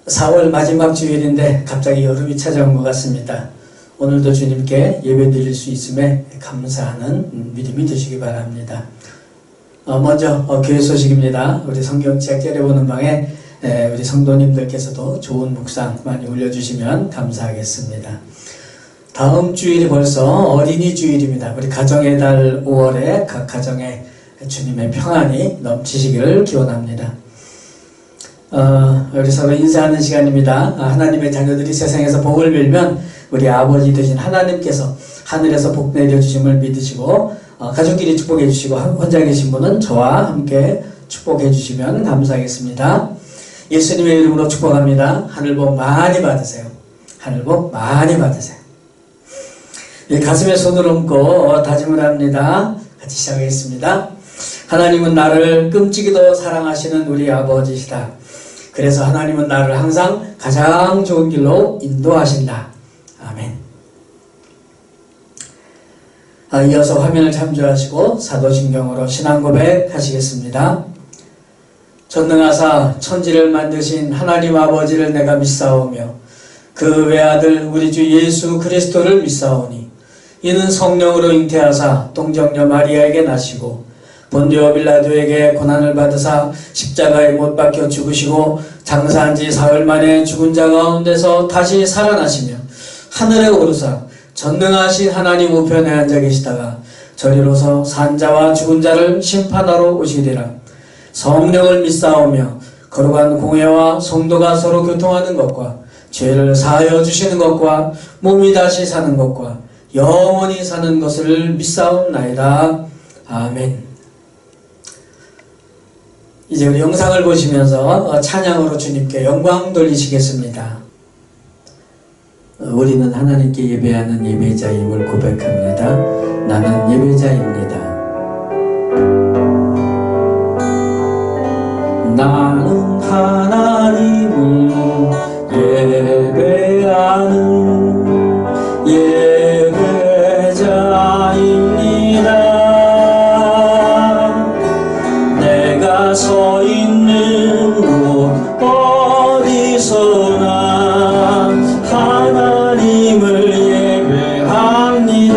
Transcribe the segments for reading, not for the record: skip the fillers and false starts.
4월 마지막 주일인데 갑자기 여름이 찾아온 것 같습니다. 오늘도 주님께 예배드릴 수 있음에 감사하는 믿음이 되시기 바랍니다. 먼저 교회 소식입니다. 우리 성경책 째려보는 방에 우리 성도님들께서도 좋은 묵상 많이 올려주시면 감사하겠습니다. 다음 주일이 벌써 어린이 주일입니다. 우리 가정의 달 5월에 각 가정에 주님의 평안이 넘치시기를 기원합니다. 우리 서로 인사하는 시간입니다. 하나님의 자녀들이 세상에서 복을 빌면 우리 아버지 되신 하나님께서 하늘에서 복 내려주심을 믿으시고 가족끼리 축복해 주시고 혼자 계신 분은 저와 함께 축복해 주시면 감사하겠습니다. 예수님의 이름으로 축복합니다. 하늘복 많이 받으세요. 하늘복 많이 받으세요. 가슴에 손을 얹고 다짐을 합니다. 같이 시작하겠습니다. 하나님은 나를 끔찍이도 사랑하시는 우리 아버지시다. 그래서 하나님은 나를 항상 가장 좋은 길로 인도하신다. 아멘. 이어서 화면을 참조하시고 사도신경으로 신앙고백 하시겠습니다. 전능하사 천지를 만드신 하나님 아버지를 내가 믿사오며 그 외아들 우리 주 예수 그리스도를 믿사오니 이는 성령으로 잉태하사 동정녀 마리아에게 나시고 본디오 빌라도에게 고난을 받으사 십자가에 못 박혀 죽으시고 장사한 지 사흘 만에 죽은 자 가운데서 다시 살아나시며 하늘에 오르사 전능하신 하나님 우편에 앉아 계시다가 저리로서 산 자와 죽은 자를 심판하러 오시리라. 성령을 믿사오며 거룩한 공회와 성도가 서로 교통하는 것과 죄를 사하여 주시는 것과 몸이 다시 사는 것과 영원히 사는 것을 믿사옵나이다. 아멘. 이제 우리 영상을 보시면서 찬양으로 주님께 영광 돌리시겠습니다. 우리는 하나님께 예배하는 예배자임을 고백합니다. 나는 예배자입니다. 나는 하나님을 예배하는 예배자입니다. 내가 서 있는 곳 어디서나 하나님을 예배합니다.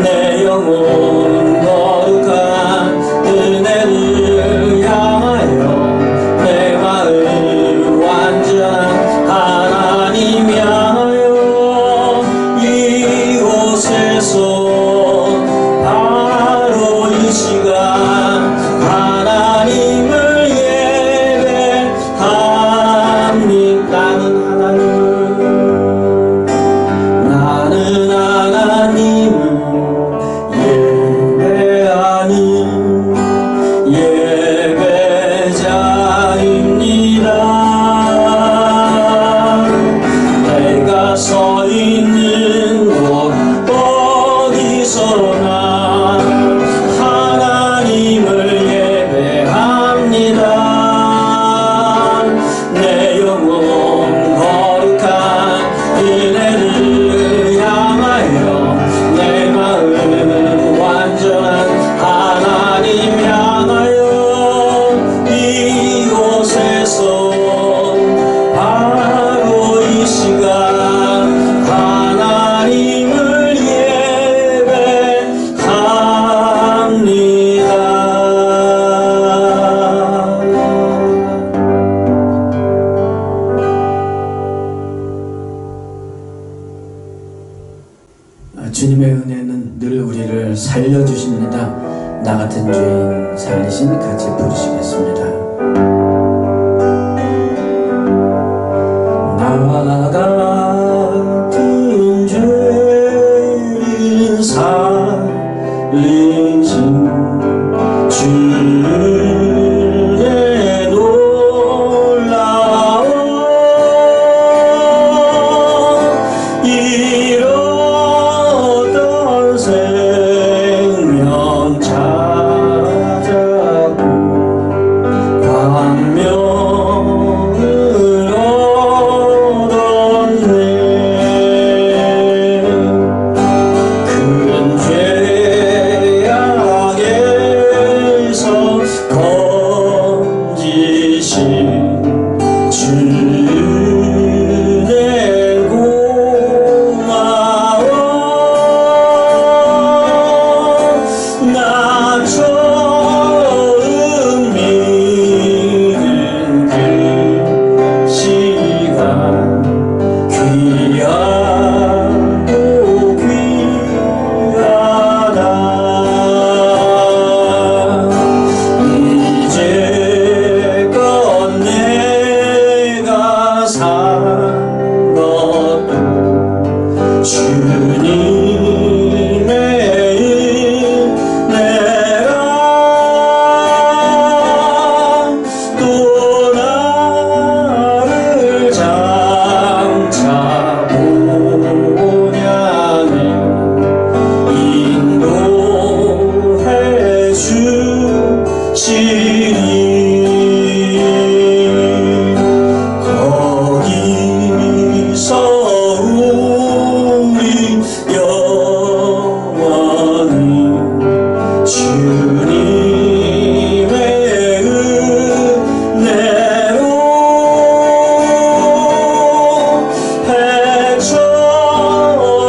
내 영혼 거룩한 은혜를 향하여 내 마음 완전한 하나님 향하여 이곳에서 바로 이 시간 하나님을 예배합니다. 나는 하나님을 예배하는 예배자입니다. 내가 서 있는 곳 어디서나 하나님을 예배합니다. 내 영혼 거룩한 은혜를 향하여 내 마음 완전한 하나님 향하여 이곳에서 바로 이 시간 하나님을 예배합니다. 주님의 은혜는 늘 우리를 살려주십니다. 나 같은 죄인 살리신 같이 부르시겠습니다. 나 같은 죄인 살리신 주의 놀라운 잃었던 생명 찾았고 지니 거기서 우리 영원히 주님의 은혜로 해처럼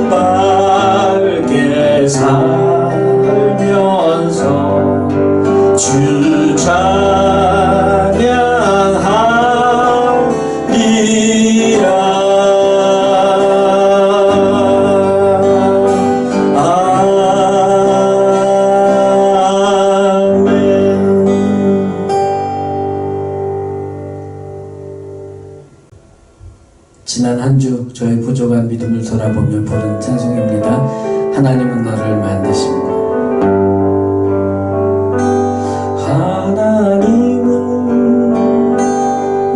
밝게 살면서 주 찬양하리라. 지난 한 주 저의 부족한 믿음을 돌아보며 부른 찬송입니다. 하나님은 너를 만드신 분. 하나님은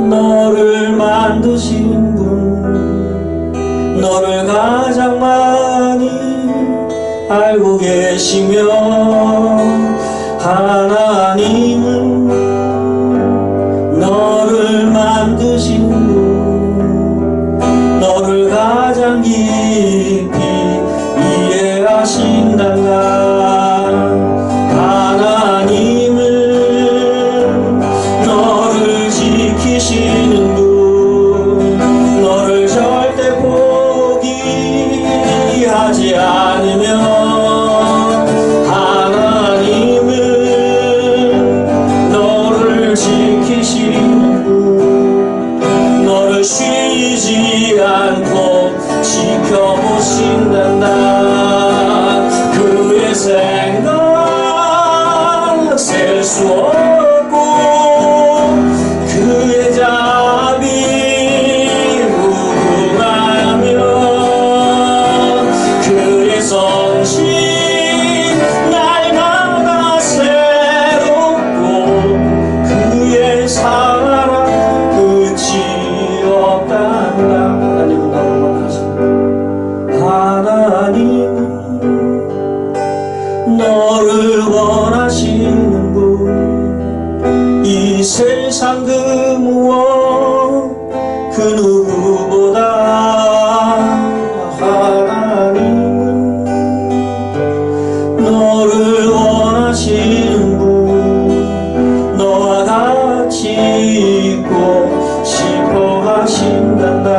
너를 만드신 분, 너를 가장 많이 알고 계시며, 하나님은 너를 만드신 분, 너를 가장 깊이 이해하신단다. 하나님은 너를 지키시는 분, 너를 절대 포기하지 않으며, 하나님은 너를 지키시는 분, 너를 쉬지 않고 지켜보신단다. 그의 생각 셀 수 없고, 그의 자비 무궁하며, 그의 성실 날마다 새롭고, 그의 사랑 끝이 없단다. 하나님은 나를 원하십니다. 하나님은 너를 원하시는 분, 이 세상 그 무엇 그 누구보다 하나님은 너를 원하시는 분, 너와 같이 있고 싶어 하신단다.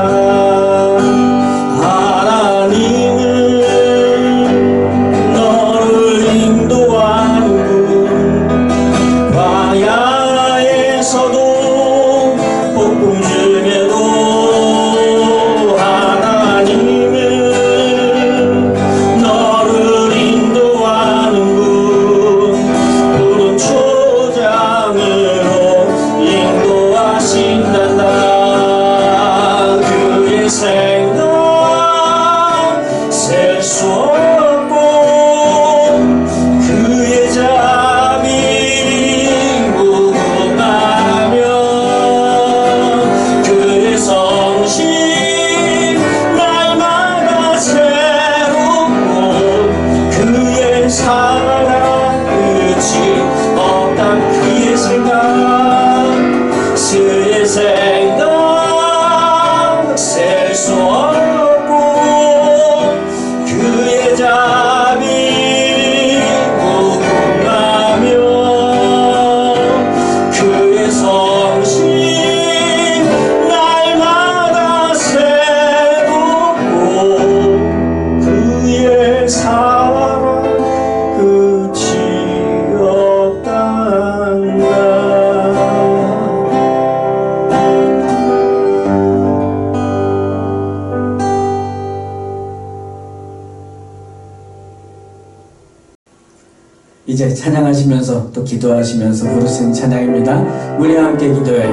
이제 찬양하시면서 또 기도하시면서 부르신 찬양입니다. 우리 함께 기도해.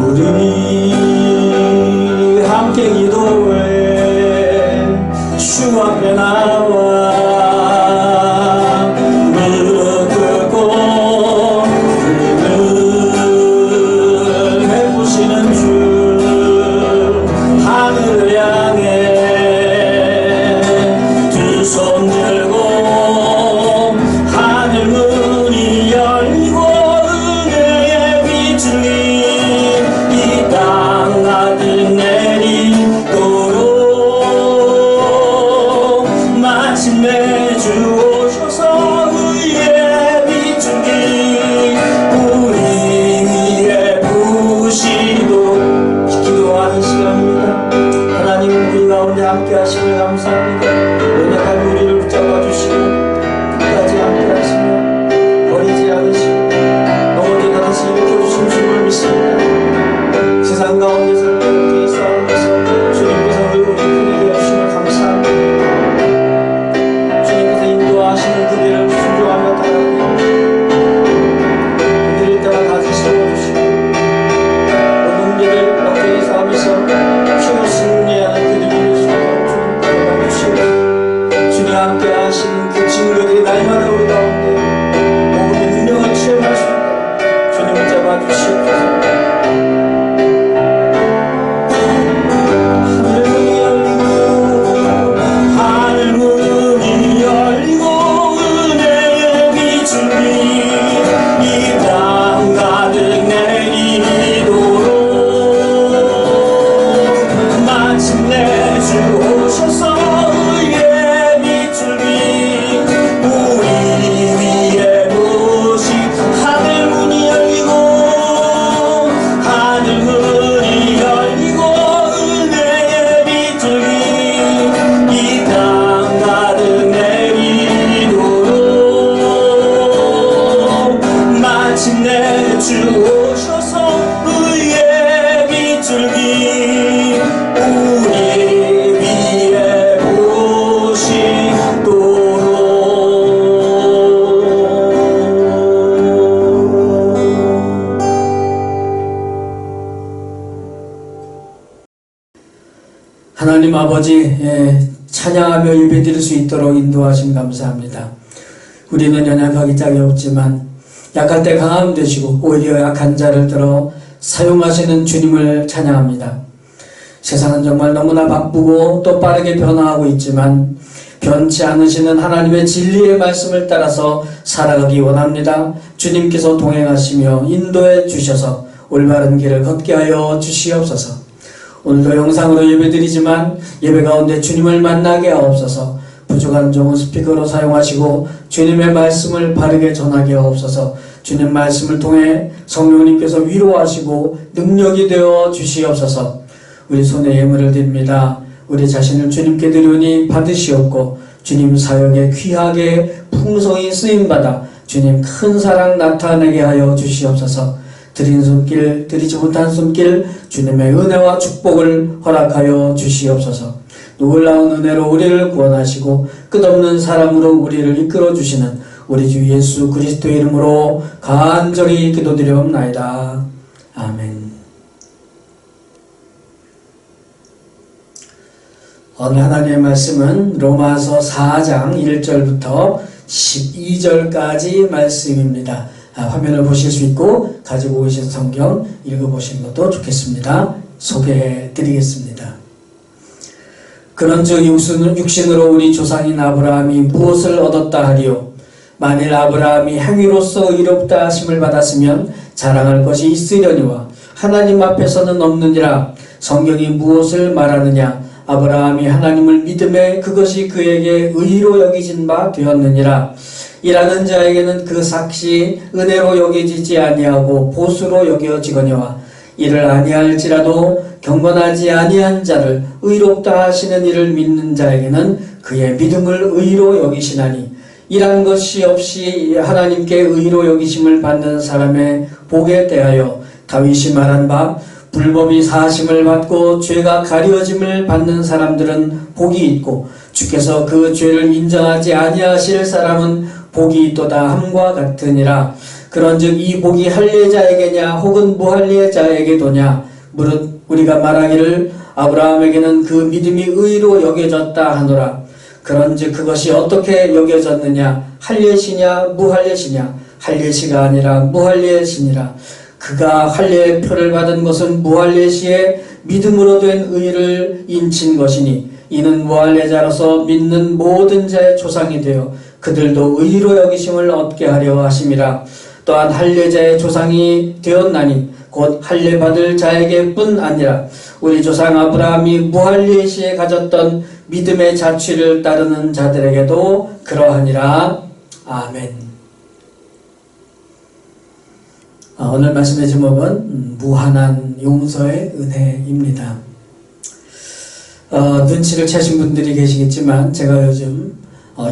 우리 함께 기도해. 주 앞에 나와 무릎 꿇고 늘 베푸시는 주 하늘을 향해 손 들고 마침내 주 오셔서 의의 비추기 우리 위에 부으시도록 기도하는 시간입니다. 하나님 우리 가운데 함께 하심을 감사합니다. 연약한 우리를 붙잡아 주시고 끝까지 함께 하시며 버리지 않으시고 넘어져도 다시 일으켜주신 주를 믿습니다. 세상 가운데 살 때 우리의 싸움에서 주님께서 우리 크게 해주심을 감사합니다. 주님께서 인도하시는 그 길을 순종하며 따라가게 그들을 따라 다시 세워주시고 모든 길을 엉덩이 싸움에서 주로 승리하는 그들이 되시도록 주님 따라가 주시고 주님 함께 하시는 그 친구들이 날마다 우리 가운데 모든 능력을 체험할 수 있도록 주님 붙잡아 주시옵소서. 하나님 아버지 찬양하며 예배드릴 수 있도록 인도하심 감사합니다. 우리는 연약하기 짝이 없지만 약할 때 강함 되시고 오히려 약한 자를 들어 사용하시는 주님을 찬양합니다. 세상은 정말 너무나 바쁘고 또 빠르게 변화하고 있지만 변치 않으시는 하나님의 진리의 말씀을 따라서 살아가기 원합니다. 주님께서 동행하시며 인도해 주셔서 올바른 길을 걷게 하여 주시옵소서. 오늘도 영상으로 예배드리지만 예배 가운데 주님을 만나게 하옵소서. 부족한 종은 스피커로 사용하시고 주님의 말씀을 바르게 전하게 하옵소서. 주님 말씀을 통해 성령님께서 위로하시고 능력이 되어 주시옵소서. 우리 손에 예물을 드립니다. 우리 자신을 주님께 드리오니 받으시옵고 주님 사역에 귀하게 풍성히 쓰임받아 주님 큰 사랑 나타내게 하여 주시옵소서. 드린 손길 드리지 못한 손길 주님의 은혜와 축복을 허락하여 주시옵소서. 놀라운 은혜로 우리를 구원하시고 끝없는 사랑으로 우리를 이끌어 주시는 우리 주 예수 그리스도의 이름으로 간절히 기도드리옵나이다. 아멘. 오늘 하나님의 말씀은 로마서 4장 1절부터 12절까지 말씀입니다. 화면을 보실 수 있고 가지고 오신 성경 읽어보시는 것도 좋겠습니다. 소개해 드리겠습니다. 그런즉 육신으로 우리 조상인 아브라함이 무엇을 얻었다 하리요? 만일 아브라함이 행위로서 의롭다 하심을 받았으면 자랑할 것이 있으려니와 하나님 앞에서는 없느니라. 성경이 무엇을 말하느냐? 아브라함이 하나님을 믿음에 그것이 그에게 의로 여기진 바 되었느니라. 일하는 자에게는 그 삭시 은혜로 여겨지지 아니하고 보수로 여겨지거니와 이를 아니할지라도 경건하지 아니한 자를 의롭다 하시는 이를 믿는 자에게는 그의 믿음을 의로 여기시나니 일한 것이 없이 하나님께 의로 여기심을 받는 사람의 복에 대하여 다윗이 말한 바 불법이 사하심을 받고 죄가 가려짐을 받는 사람들은 복이 있고 주께서 그 죄를 인정하지 아니하실 사람은 복이 있도다 함과 같으니라. 그런즉 이 복이 할례자에게냐 혹은 무할례자에게도냐? 무릇 우리가 말하기를 아브라함에게는 그 믿음이 의로 여겨졌다 하노라. 그런즉 그것이 어떻게 여겨졌느냐? 할례시냐 무할례시냐? 할례시가 아니라 무할례시니라. 그가 할례의 표를 받은 것은 무할례시에 믿음으로 된 의를 인친 것이니 이는 무할례자로서 믿는 모든 자의 조상이 되어 그들도 의로 여기심을 얻게 하려 하심이라. 또한 할례자의 조상이 되었나니 곧 할례 받을 자에게 뿐 아니라 우리 조상 아브라함이 무할례 시에 가졌던 믿음의 자취를 따르는 자들에게도 그러하니라. 아멘. 오늘 말씀의 제목은 무한한 용서의 은혜입니다. 눈치를 채신 분들이 계시겠지만 제가 요즘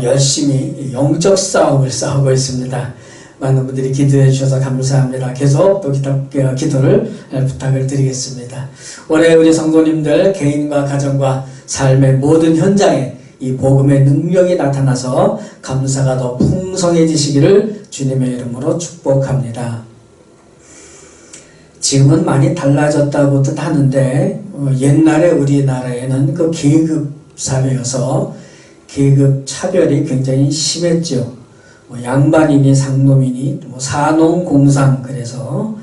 열심히 영적 싸움을 싸우고 있습니다. 많은 분들이 기도해 주셔서 감사합니다. 계속 또 기도를 부탁을 드리겠습니다. 올해 우리 성도님들 개인과 가정과 삶의 모든 현장에 이 복음의 능력이 나타나서 감사가 더 풍성해지시기를 주님의 이름으로 축복합니다. 지금은 많이 달라졌다고도 하는데 옛날에 우리나라에는 그 계급 사회여서 계급 차별이 굉장히 심했죠. 양반이니 상놈이니 사농공상 그래서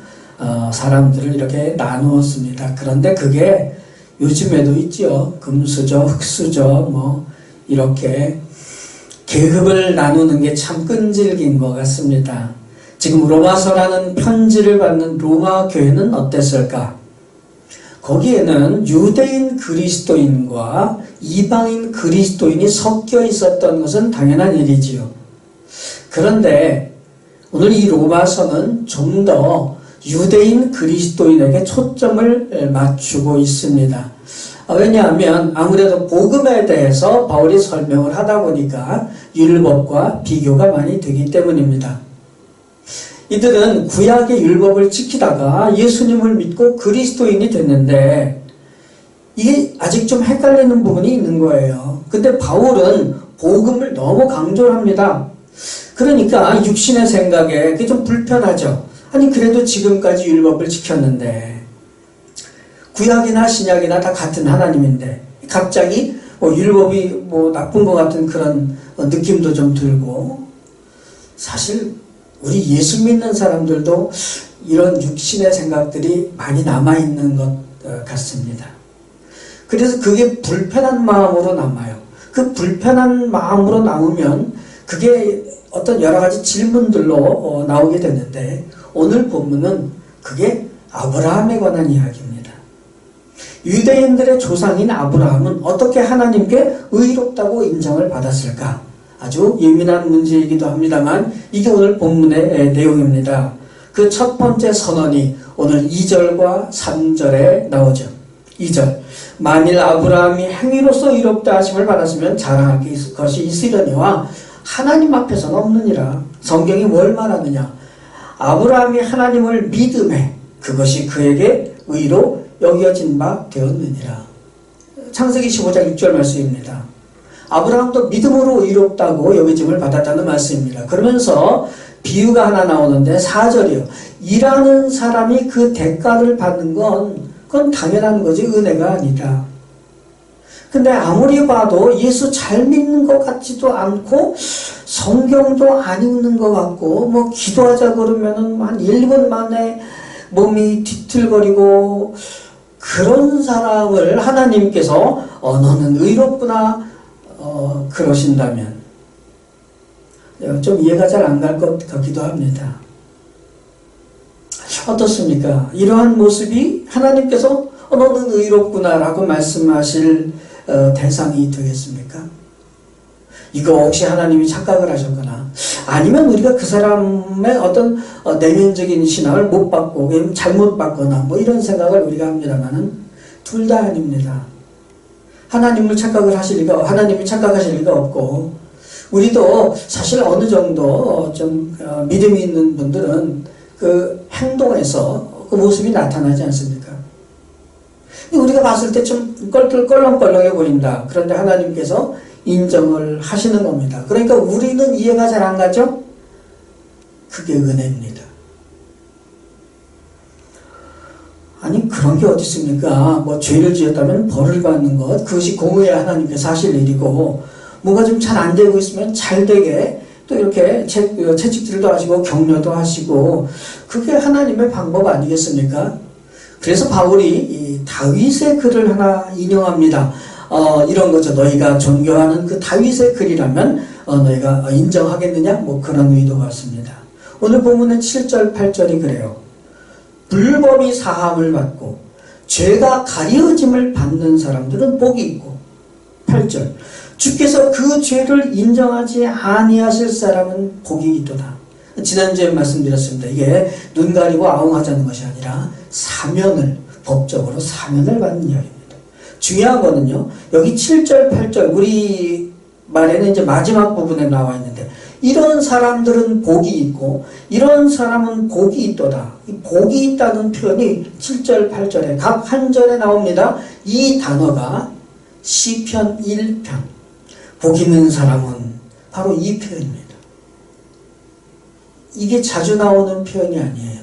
사람들을 이렇게 나누었습니다. 그런데 그게 요즘에도 있죠. 금수저, 흑수저 이렇게 계급을 나누는 게 참 끈질긴 것 같습니다. 지금 로마서라는 편지를 받는 로마 교회는 어땠을까? 거기에는 유대인 그리스도인과 이방인 그리스도인이 섞여 있었던 것은 당연한 일이지요. 그런데 오늘 이 로마서는 좀 더 유대인 그리스도인에게 초점을 맞추고 있습니다. 왜냐하면 아무래도 복음에 대해서 바울이 설명을 하다 보니까 율법과 비교가 많이 되기 때문입니다. 이들은 구약의 율법을 지키다가 예수님을 믿고 그리스도인이 됐는데 이게 아직 좀 헷갈리는 부분이 있는 거예요. 근데 바울은 복음을 너무 강조를 합니다. 그러니까 육신의 생각에 그게 좀 불편하죠. 아니 그래도 지금까지 율법을 지켰는데 구약이나 신약이나 다 같은 하나님인데 갑자기 율법이 나쁜 것 같은 그런 느낌도 좀 들고 사실 우리 예수 믿는 사람들도 이런 육신의 생각들이 많이 남아있는 것 같습니다. 그래서 그게 불편한 마음으로 남아요. 그 불편한 마음으로 남으면 그게 어떤 여러 가지 질문들로 나오게 되는데 오늘 본문은 그게 아브라함에 관한 이야기입니다. 유대인들의 조상인 아브라함은 어떻게 하나님께 의롭다고 인정을 받았을까? 아주 예민한 문제이기도 합니다만 이게 오늘 본문의 내용입니다. 그 첫 번째 선언이 오늘 2절과 3절에 나오죠. 2절 만일 아브라함이 행위로서 의롭다 하심을 받았으면 자랑할 것이 있으려니와 하나님 앞에서는 없느니라. 성경이 뭘 말하느냐? 아브라함이 하나님을 믿음에 그것이 그에게 의로 여겨진 바 되었느니라. 창세기 15장 6절 말씀입니다. 아브라함도 믿음으로 의롭다고 여겨짐을 받았다는 말씀입니다. 그러면서 비유가 하나 나오는데 4절이요. 일하는 사람이 그 대가를 받는 그건 당연한 거지 은혜가 아니다. 근데 아무리 봐도 예수 잘 믿는 것 같지도 않고 성경도 안 읽는 것 같고 기도하자 그러면은 한 1분 만에 몸이 뒤틀거리고 그런 사람을 하나님께서 너는 의롭구나 그러신다면 좀 이해가 잘 안 갈 것 같기도 합니다. 어떻습니까? 이러한 모습이 하나님께서 너는 의롭구나 라고 말씀하실 대상이 되겠습니까? 이거 혹시 하나님이 착각을 하셨거나 아니면 우리가 그 사람의 어떤 내면적인 신앙을 못 받고 잘못 받거나 이런 생각을 우리가 합니다만은 둘 다 아닙니다. 하나님이 착각하실 리가 없고 우리도 사실 어느 정도 좀 믿음이 있는 분들은 그 행동에서 그 모습이 나타나지 않습니까? 우리가 봤을 때 좀 껄렁껄렁해 보인다. 그런데 하나님께서 인정을 하시는 겁니다. 그러니까 우리는 이해가 잘 안 가죠? 그게 은혜입니다. 아니 그런 게 어디 있습니까? 죄를 지었다면 벌을 받는 것 그것이 공의의 하나님께서 하실 일이고 뭐가 좀 잘 안 되고 있으면 잘 되게 또 이렇게 채찍질도 하시고 격려도 하시고 그게 하나님의 방법 아니겠습니까? 그래서 바울이 이 다윗의 글을 하나 인용합니다. 이런 거죠. 너희가 존경하는 그 다윗의 글이라면 너희가 인정하겠느냐? 그런 의도 같습니다. 오늘 본문은 7절, 8절이 그래요. 불법이 사함을 받고 죄가 가려짐을 받는 사람들은 복이 있고 8절. 주께서 그 죄를 인정하지 아니하실 사람은 복이 있도다. 지난주에 말씀드렸습니다. 이게 눈 가리고 아웅하자는 것이 아니라 사면을, 법적으로 사면을 받는 이야기입니다. 중요한 거는요, 여기 7절, 8절, 우리 말에는 이제 마지막 부분에 나와 있는데, 이런 사람들은 복이 있고, 이런 사람은 복이 있도다. 이 복이 있다는 표현이 7절, 8절에 각 한 절에 나옵니다. 이 단어가 시편 1편. 복 있는 사람은 바로 이 표현입니다. 이게 자주 나오는 표현이 아니에요.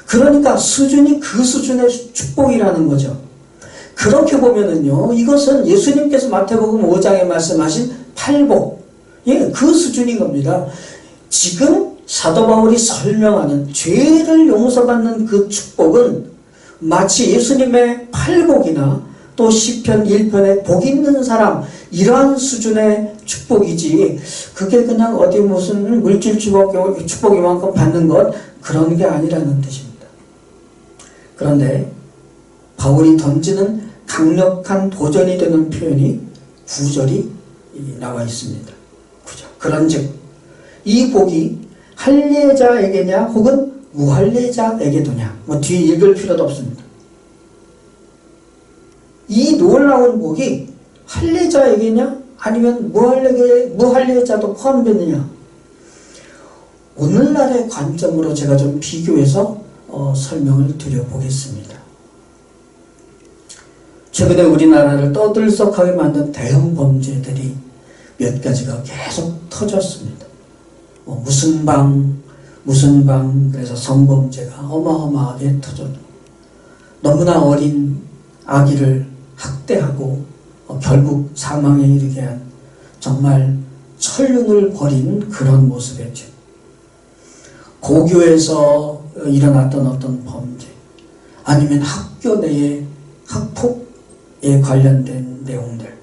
그러니까 수준이 그 수준의 축복이라는 거죠. 그렇게 보면은요, 이것은 예수님께서 마태복음 5장에 말씀하신 팔복, 예, 그 수준인 겁니다. 지금 사도 바울이 설명하는 죄를 용서받는 그 축복은 마치 예수님의 팔복이나 또 시편 1편의 복 있는 사람, 이러한 수준의 축복이지, 그게 그냥 어디 무슨 물질 축복 이만큼 받는 것, 그런 게 아니라는 뜻입니다. 그런데 바울이 던지는 강력한 도전이 되는 표현이 9절이 나와 있습니다. 9절. 그런즉 이 복이 할례자에게냐 혹은 무할례자에게도냐, 뭐 뒤에 읽을 필요도 없습니다. 이 놀라운 복이 할례자에게냐 아니면 무할례자도 포함되느냐, 오늘날의 관점으로 제가 좀 비교해서 설명을 드려보겠습니다. 최근에 우리나라를 떠들썩하게 만든 대형 범죄들이 몇 가지가 계속 터졌습니다. 무슨 방, 그래서 성범죄가 어마어마하게 터졌고, 너무나 어린 아기를 학대하고 결국 사망에 이르게 한 정말 천륜을 벌인 그런 모습의 죄. 고교에서 일어났던 어떤 범죄, 아니면 학교 내의 학폭에 관련된 내용들,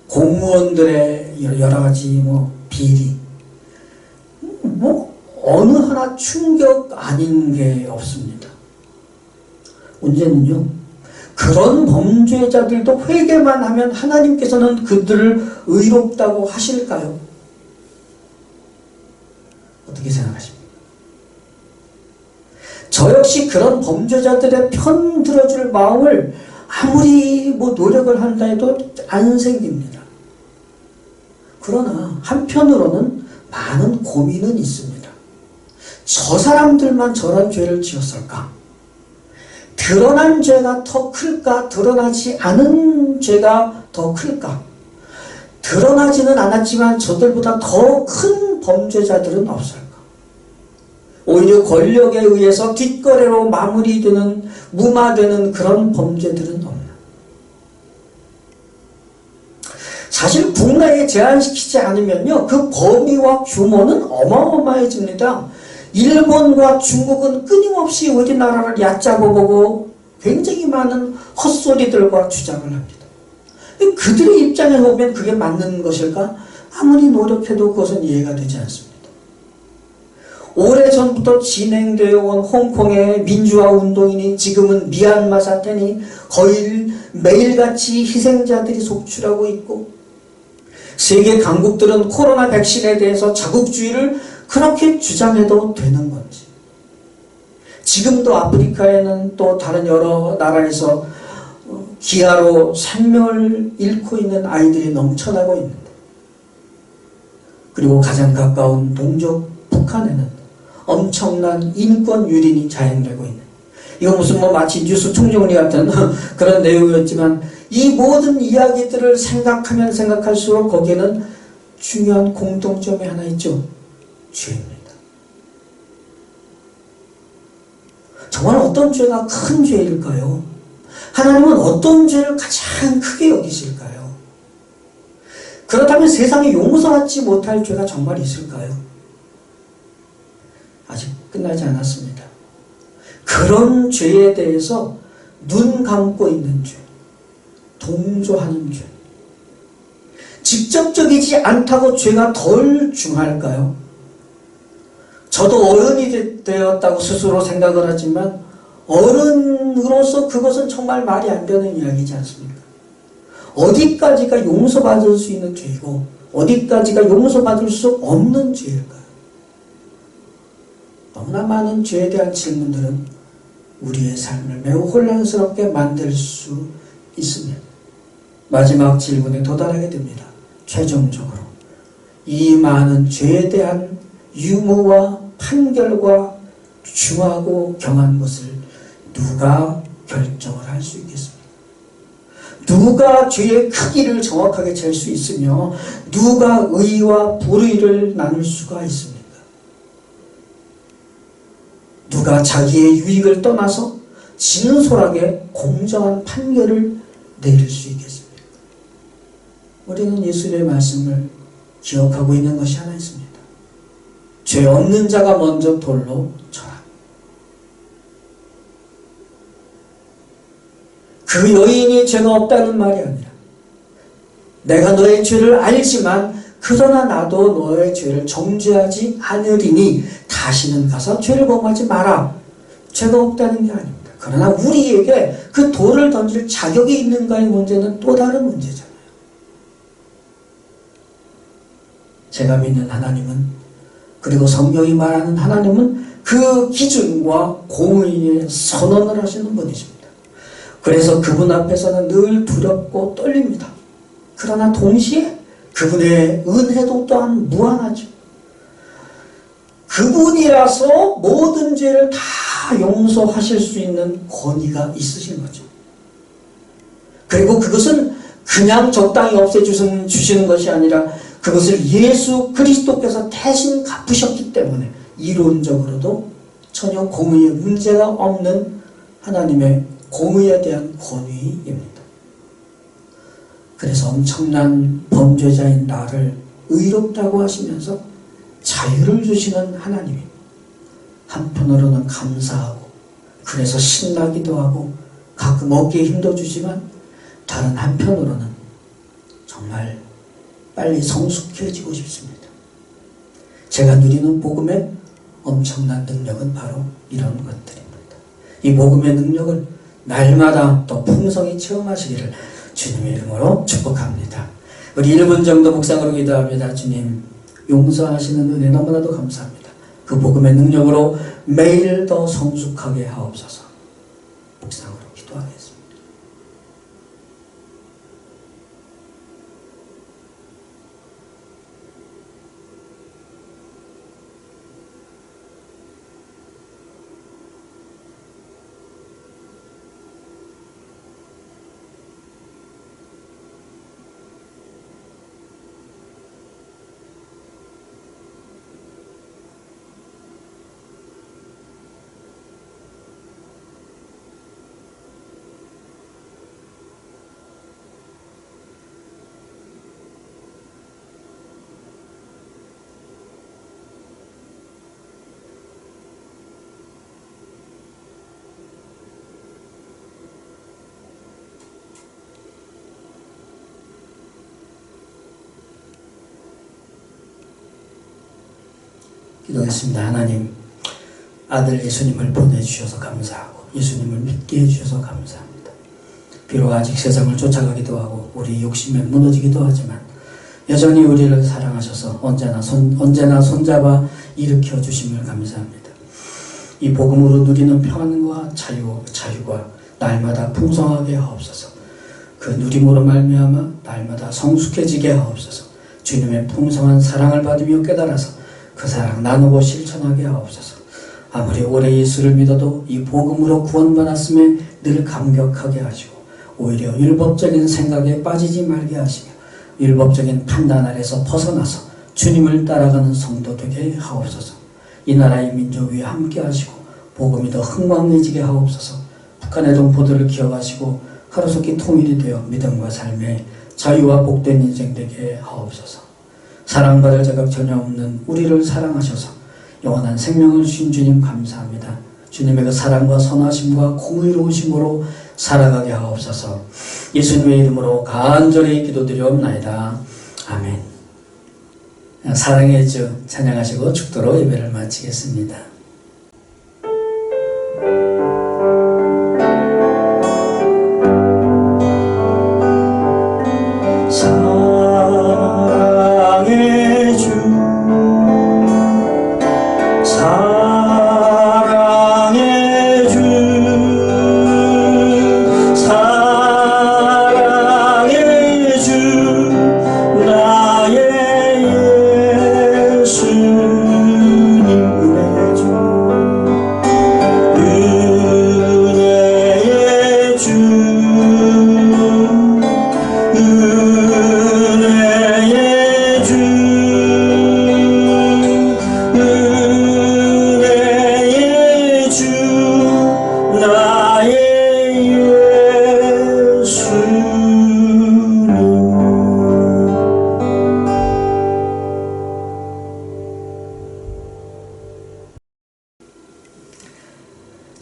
공무원들의 여러 가지 비리, 어느 하나 충격 아닌 게 없습니다. 문제는요, 그런 범죄자들도 회개만 하면 하나님께서는 그들을 의롭다고 하실까요? 어떻게 생각하십니까? 저 역시 그런 범죄자들의 편 들어줄 마음을 아무리 노력을 한다 해도 안 생깁니다. 그러나 한편으로는 많은 고민은 있습니다. 저 사람들만 저런 죄를 지었을까? 드러난 죄가 더 클까? 드러나지 않은 죄가 더 클까? 드러나지는 않았지만 저들보다 더 큰 범죄자들은 없을까? 오히려 권력에 의해서 뒷거래로 마무리되는, 무마되는 그런 범죄들은 없나? 사실 국내에 제한시키지 않으면요, 그 범위와 규모는 어마어마해집니다. 일본과 중국은 끊임없이 우리나라를 얕잡아보고 굉장히 많은 헛소리들과 주장을 합니다. 그들의 입장에 보면 그게 맞는 것일까? 아무리 노력해도 그것은 이해가 되지 않습니다. 오래전부터 진행되어 온 홍콩의 민주화 운동이니 지금은 미얀마 사태니 거의 매일같이 희생자들이 속출하고 있고, 세계 강국들은 코로나 백신에 대해서 자국주의를 그렇게 주장해도 되는 건지, 지금도 아프리카에는 또 다른 여러 나라에서 기아로 생명을 잃고 있는 아이들이 넘쳐나고 있는데, 그리고 가장 가까운 동족 북한에는 엄청난 인권 유린이 자행되고 있는, 이거 무슨 마치 뉴스 총정리 같은 그런 내용이었지만, 이 모든 이야기들을 생각하면 생각할수록 거기에는 중요한 공통점이 하나 있죠. 죄입니다. 정말 어떤 죄가 큰 죄일까요? 하나님은 어떤 죄를 가장 크게 여기실까요? 그렇다면 세상에 용서하지 못할 죄가 정말 있을까요? 아직 끝나지 않았습니다. 그런 죄에 대해서 눈 감고 있는 죄, 동조하는 죄, 직접적이지 않다고 죄가 덜 중할까요? 저도 어른이 되었다고 스스로 생각을 하지만 어른으로서 그것은 정말 말이 안 되는 이야기지 않습니까? 어디까지가 용서받을 수 있는 죄이고 어디까지가 용서받을 수 없는 죄일까요? 너무나 많은 죄에 대한 질문들은 우리의 삶을 매우 혼란스럽게 만들 수 있습니다. 마지막 질문에 도달하게 됩니다. 최종적으로 이 많은 죄에 대한 유무와 판결과 중하고 경한 것을 누가 결정을 할 수 있겠습니까? 누가 죄의 크기를 정확하게 잴 수 있으며 누가 의와 불의를 나눌 수가 있습니까? 누가 자기의 유익을 떠나서 진솔하게 공정한 판결을 내릴 수 있겠습니까? 우리는 예수의 말씀을 기억하고 있는 것이 하나 있습니다. 죄 없는 자가 먼저 돌로 쳐라. 그 여인이 죄가 없다는 말이 아니라 내가 너의 죄를 알지만 그러나 나도 너의 죄를 정죄하지 않으리니 다시는 가서 죄를 범하지 마라. 죄가 없다는 게 아닙니다. 그러나 우리에게 그 돌을 던질 자격이 있는가의 문제는 또 다른 문제잖아요. 제가 믿는 하나님은, 그리고 성경이 말하는 하나님은 그 기준과 공의의 선언을 하시는 분이십니다. 그래서 그분 앞에서는 늘 두렵고 떨립니다. 그러나 동시에 그분의 은혜도 또한 무한하죠. 그분이라서 모든 죄를 다 용서하실 수 있는 권위가 있으신 거죠. 그리고 그것은 그냥 적당히 없애주시는 것이 아니라 그것을 예수 그리스도께서 대신 갚으셨기 때문에 이론적으로도 전혀 공의에 문제가 없는 하나님의 공의에 대한 권위입니다. 그래서 엄청난 범죄자인 나를 의롭다고 하시면서 자유를 주시는 하나님입니다. 한편으로는 감사하고 그래서 신나기도 하고 가끔 어깨에 힘도 주지만 다른 한편으로는 정말 빨리 성숙해지고 싶습니다. 제가 누리는 복음의 엄청난 능력은 바로 이런 것들입니다. 이 복음의 능력을 날마다 더 풍성히 체험하시기를 주님의 이름으로 축복합니다. 우리 1분 정도 묵상으로 기도합니다. 주님, 용서하시는 은혜 너무나도 감사합니다. 그 복음의 능력으로 매일 더 성숙하게 하옵소서. 묵상으로 기도하겠습니다. 기도했습니다. 하나님, 아들 예수님을 보내주셔서 감사하고 예수님을 믿게 해주셔서 감사합니다. 비록 아직 세상을 쫓아가기도 하고 우리 욕심에 무너지기도 하지만 여전히 우리를 사랑하셔서 언제나 손잡아 일으켜 주심을 감사합니다. 이 복음으로 누리는 평안과 자유가 날마다 풍성하게 하옵소서. 그 누림으로 말미암아 날마다 성숙해지게 하옵소서. 주님의 풍성한 사랑을 받으며 깨달아서 그 사랑 나누고 실천하게 하옵소서. 아무리 오래 예수를 믿어도 이 복음으로 구원받았음에 늘 감격하게 하시고 오히려 율법적인 생각에 빠지지 말게 하시며 율법적인 판단 아래서 벗어나서 주님을 따라가는 성도 되게 하옵소서. 이 나라의 민족 위에 함께 하시고 복음이 더 흥왕해지게 하옵소서. 북한의 동포들을 기억하시고 하루속히 통일이 되어 믿음과 삶의 자유와 복된 인생 되게 하옵소서. 사랑받을 자격 전혀 없는 우리를 사랑하셔서 영원한 생명을 주신 주님 감사합니다. 주님의 그 사랑과 선하심과 공의로우심으로 살아가게 하옵소서. 예수님의 이름으로 간절히 기도드리옵나이다. 아멘. 사랑의 주 찬양하시고 축도로 예배를 마치겠습니다.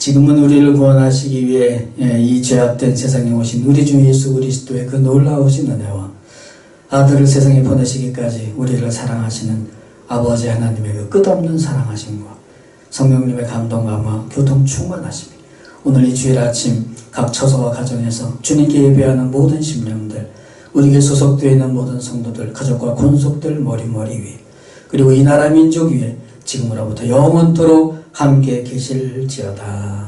지금은 우리를 구원하시기 위해 이 죄악된 세상에 오신 우리 주 예수 그리스도의 그 놀라우신 은혜와 아들을 세상에 보내시기까지 우리를 사랑하시는 아버지 하나님의 그 끝없는 사랑하심과 성령님의 감동감화 교통 충만하심이 오늘 이 주일 아침 각 처소와 가정에서 주님께 예배하는 모든 심령들, 우리에게 소속되어 있는 모든 성도들, 가족과 권속들 머리머리 위에, 그리고 이 나라 민족 위에 지금으로부터 영원토록 함께 계실지어다.